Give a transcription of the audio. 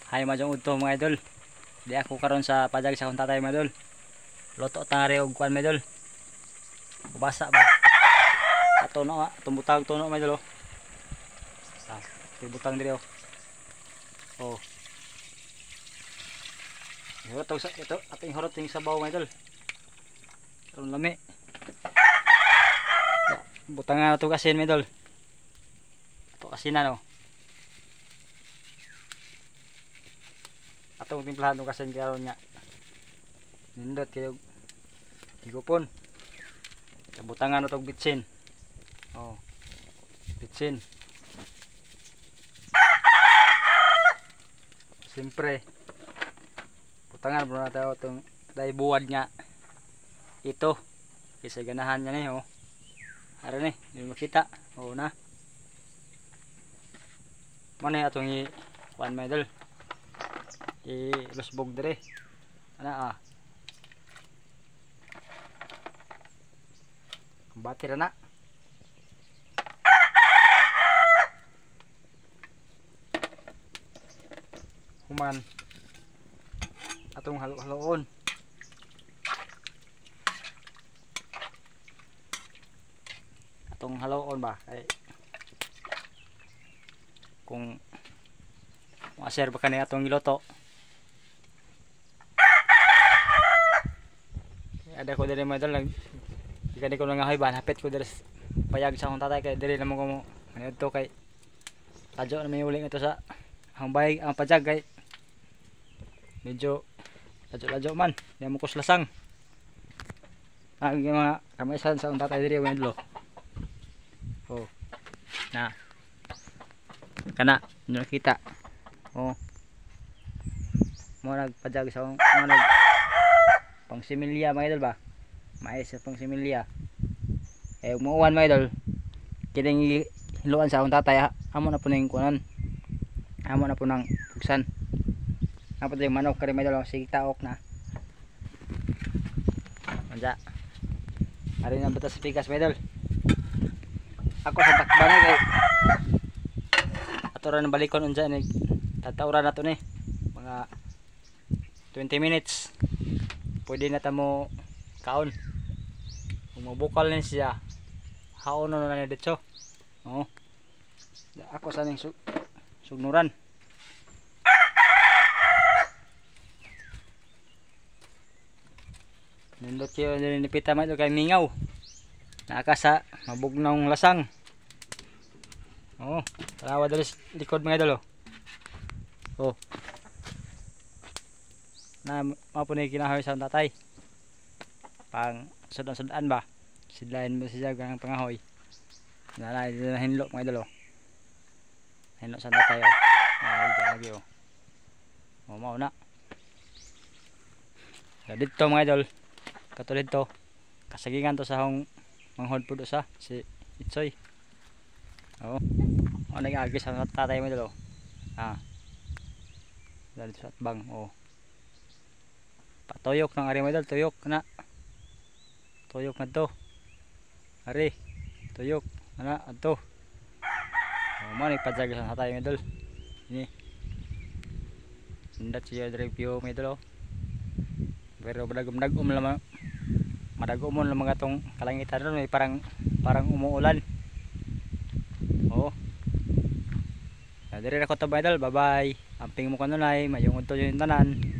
Hay majong udto mga idol. Di ako karon sa pajag sa akong tatay mga idol. Loto tangari og kuan mga idol. Basa ba? Ato no, tumbutang tuno mga idol. Ah, tibutang diri oh. Oh. Ito ating horot ting sabaw mga idol. Karon lami. Butang na to kasin mga idol. To kasinan oh. Atong timplahan ng kasin karon nya. Nindot kayo higupon. Kabutangan na itong bitsin. Oh. Bitsin. Siyempre. Butangan mo na tayo itong dahil buwad niya. Ito. Kasi ganahan niya na oh. Ara ni, hindi makita. Oo na. Mana atong i-kuan medal. I-lusbog dire. Ana ah. Batir na. Human. Atong halo-haloon. Atong haloon ba? Ay. Kung ma-share ba kanina atong giloto. Ada ko dire madal lang. Di ko nangahoy ba hapit ko dire payag sa akong tatay kay dire na mo ko ano to kay tadyo na may uling ito sa ang bayag ang pajag kay medyo tadyo man di mo kuslasang ang mga kamaisan sa akong tatay dire wenlo. Oh. Na. Kana nyo nakita. Oh. Mo nagpajag sa akong nag pang similya mga idol ba? Mais sa pang similya. Eh umuwan mga idol. Kining hiluan sa akong tatay amo na po ning kunan. Amo na po nang buksan. Apo yung manok kare mga idol sige taok na. Anja. Ari na batas pikas mga idol. Ako sa takban kay aturan ng balikon unsa ni tatawran nato ni mga 20 minutes. Pwede na tamo kaon. Kung mabukal na siya, haon na na dito. Oh. Ako sa ning sugnuran. Nindot siya nilipita mo ito kay mingaw. Nakasa, mabugnong lasang. Oh, tarawa dali likod mga idol. Oh. Na mapunay kinahoy sa tatay pang sudan-sudan ba sidlain mo siya gang pangahoy nalay na hinlo mga idol hinlo sa tatay lagi mao na dito mga idol katulad to kasagingan to sa hong manghod pud sa si Itsoy oh nag-agi sa tatay mga idol dali sa atbang oh patuyok ng ari mga idol tuyok na tuyok na to ari tuyok na ato mo nagpajag sa tatay mga idol ini sindat siya review mga idol pero madagom lamang madagomon lang mga tong kalangitan ron may parang umuulan oh dire na ko to mga idol bye bye amping mo kanunay mayungod to yung tanan.